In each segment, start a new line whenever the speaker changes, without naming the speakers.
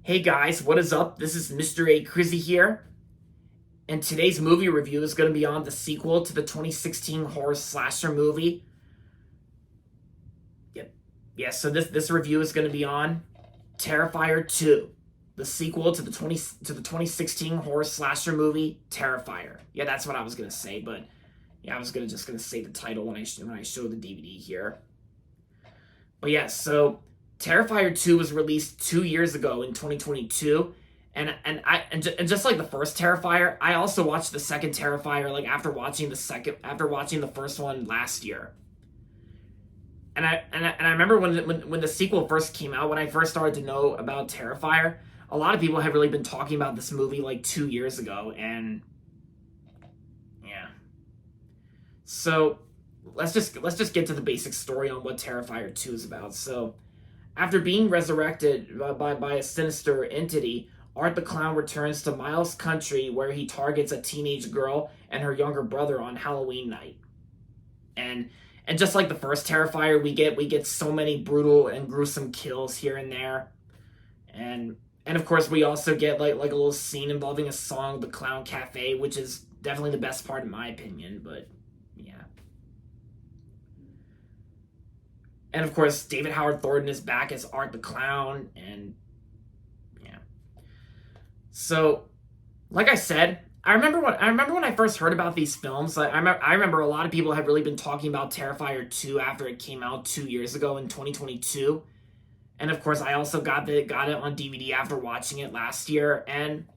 Hey guys, what is up? This is Mr. A. Crizzy here, and today's movie review is going to be on the sequel to the 2016 horror slasher movie. Yep. Yeah, so this review is going to be on Terrifier 2, the sequel to the 2016 horror slasher movie Terrifier. Yeah, that's what I was going to say, but yeah, I was just going to say the title when I show the DVD here. But yeah, so Terrifier 2 was released 2 years ago in 2022. And just like the first Terrifier, I also watched the second Terrifier like after watching the first one last year. And I remember when the sequel first came out, when I first started to know about Terrifier, a lot of people had really been talking about this movie like 2 years ago, and yeah. So let's just get to the basic story on what Terrifier 2 is about. So after being resurrected by a sinister entity, Art the Clown returns to Miles Country, where he targets a teenage girl and her younger brother on Halloween night. And and just like the first Terrifier, we get so many brutal and gruesome kills here and there. And of course we also get like a little scene involving a song, The Clown Cafe, which is definitely the best part in my opinion, but yeah. And of course, David Howard Thornton is back as Art the Clown, and yeah. So, like I said, I remember when I first heard about these films. I remember a lot of people had really been talking about Terrifier 2 after it came out 2 years ago in 2022, and of course, I also got it on DVD after watching it last year. And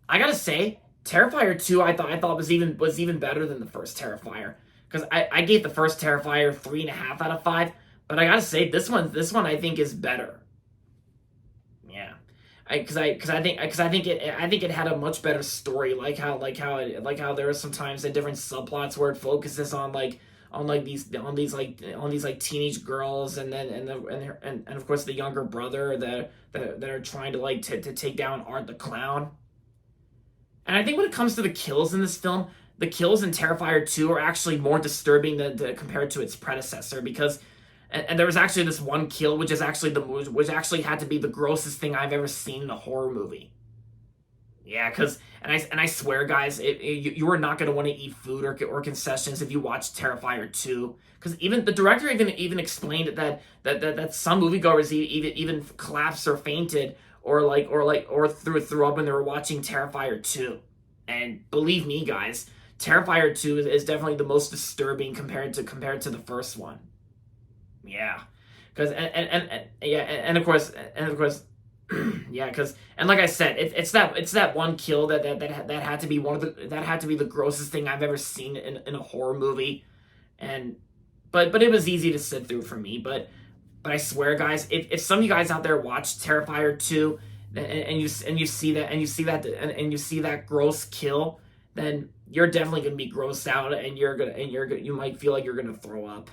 I gotta say, Terrifier 2 I thought was even better than the first Terrifier, because I gave the first Terrifier 3.5 out of 5. But I gotta say, this one I think is better. Yeah, I think it had a much better story. Like how there are sometimes in different subplots where it focuses on these teenage girls, and then and of course the younger brother that are trying to to take down Art the Clown. And I think when it comes to the kills in this film, the kills in Terrifier 2 are actually more disturbing than compared to its predecessor, because and there was actually this one kill which actually had to be the grossest thing I've ever seen in a horror movie. Yeah, because and I swear, guys, you are not going to want to eat food or concessions if you watch Terrifier 2, because even the director even explained that some moviegoers even collapsed or fainted, or threw up when they were watching Terrifier 2. And believe me, guys, Terrifier 2 is definitely the most disturbing compared to the first one. Yeah, because and of course, yeah, because and like I said, it's that one kill that had to be the grossest thing I've ever seen in a horror movie. And but it was easy to sit through for me. But I swear, guys, if some of you guys out there watch Terrifier 2, and you see that gross kill, then you're definitely gonna be grossed out, and you might feel like you're gonna throw up.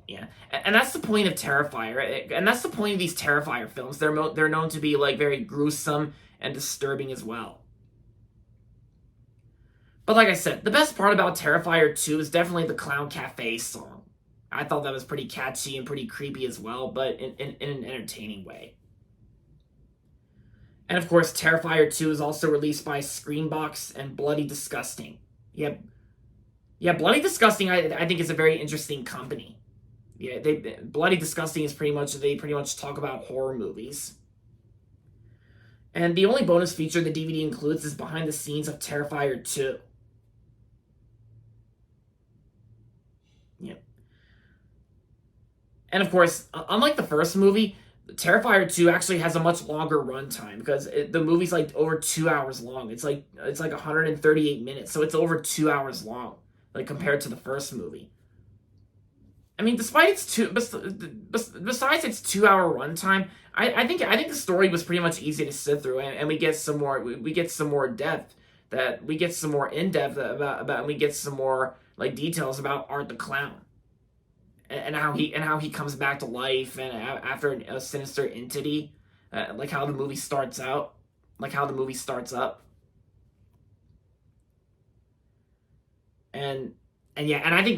Yeah, and that's the point of Terrifier, and that's the point of these Terrifier films. They're known to be like very gruesome and disturbing as well. But like I said, the best part about Terrifier 2 is definitely the Clown Cafe song. I thought that was pretty catchy and pretty creepy as well, but in an entertaining way. And of course, Terrifier 2 is also released by Screenbox and Bloody Disgusting. Yeah, yeah, Bloody Disgusting I think is a very interesting company. Yeah, they Bloody Disgusting is they pretty much talk about horror movies. And the only bonus feature the DVD includes is behind the scenes of Terrifier 2. Yeah. And of course, unlike the first movie, Terrifier 2 actually has a much longer runtime, because the movie's like over 2 hours long. It's like 138 minutes, so it's over 2 hours long, like compared to the first movie. I mean, besides its 2 hour runtime, I think the story was pretty much easy to sit through, and we get some more depth, that we get some more in depth about and we get some more like details about Art the Clown, and how he comes back to life, and after a sinister entity, like how the movie starts out, like how the movie starts up. And yeah, and I think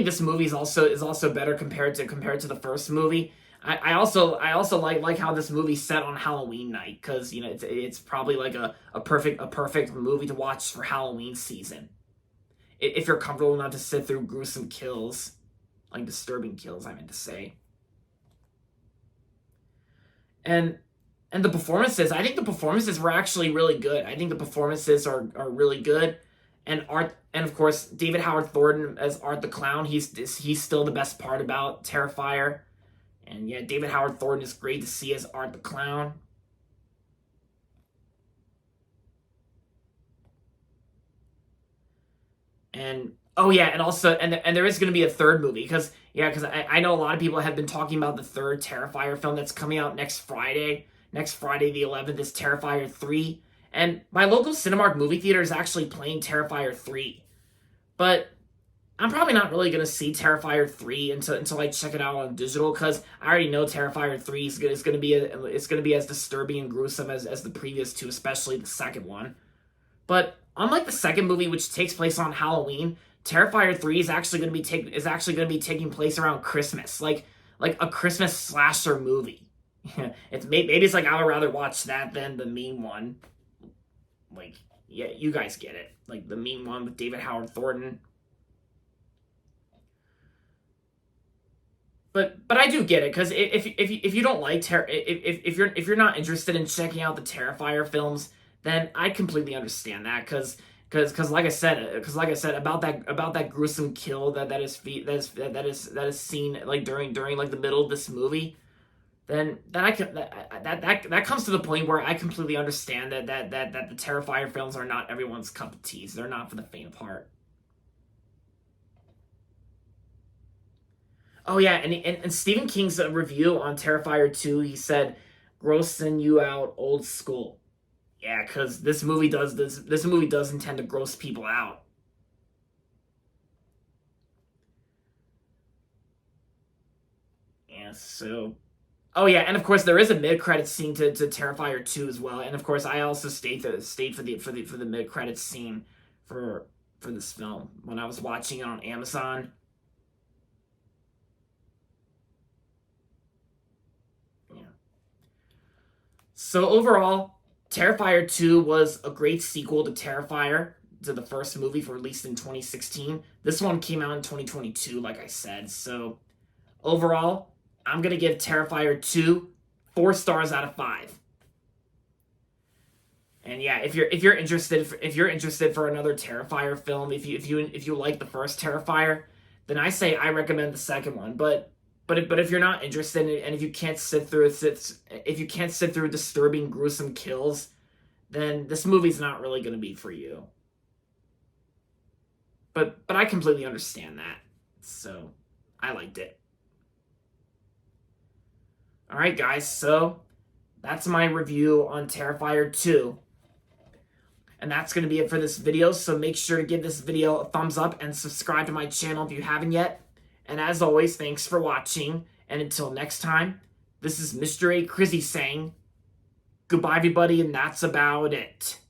this movie is also better compared to the first movie. I also like how this movie's set on Halloween night, because it's probably like a perfect movie to watch for Halloween season. If you're comfortable enough to sit through gruesome kills, like disturbing kills, I meant to say. And the performances, I think the performances were actually really good. I think the performances are really good. And Art, and of course David Howard Thornton as Art the Clown, he's still the best part about Terrifier. And yeah, David Howard Thornton is great to see as Art the Clown. And oh yeah, and also and there is going to be a third movie, because I know a lot of people have been talking about the third Terrifier film that's coming out next Friday. Next Friday the 11th is Terrifier 3. And my local Cinemark movie theater is actually playing Terrifier 3. But I'm probably not really gonna see Terrifier 3 until I check it out on digital, because I already know Terrifier 3 is gonna be as disturbing and gruesome as the previous two, especially the second one. But unlike the second movie, which takes place on Halloween, Terrifier 3 is actually gonna be taking place around Christmas, like a Christmas slasher movie. Maybe it's like I would rather watch that than the Meme one. Like, yeah, you guys get it. Like the Meme one with David Howard Thornton. But I do get it, because if you don't like if you're not interested in checking out the Terrifier films, then I completely understand that, because like I said about that gruesome kill that is seen like during like the middle of this movie, then I can that comes to the point where I completely understand that the Terrifier films are not everyone's cup of tea. They're not for the faint of heart. Oh yeah, and Stephen King's review on Terrifier 2, he said, "Grossing you out, old school." Yeah, because this movie does intend to gross people out. Yeah, so oh yeah, and of course there is a mid credit scene to Terrifier 2 as well, and of course I also stayed for the mid credit scene for this film when I was watching it on Amazon. Yeah. So overall, Terrifier 2 was a great sequel to Terrifier, to the first movie released in 2016. This one came out in 2022, like I said. So overall, I'm gonna give Terrifier 2 4 stars out of 5. And yeah, if you're interested for another Terrifier film, if you like the first Terrifier, then I recommend the second one. But if you're not interested and if you can't sit through disturbing, gruesome kills, then this movie's not really going to be for you. But I completely understand that. So I liked it. All right, guys. So that's my review on Terrifier 2. And that's going to be it for this video. So make sure to give this video a thumbs up and subscribe to my channel if you haven't yet. And as always, thanks for watching. And until next time, this is Mr. A. Crizzy saying goodbye, everybody, and that's about it.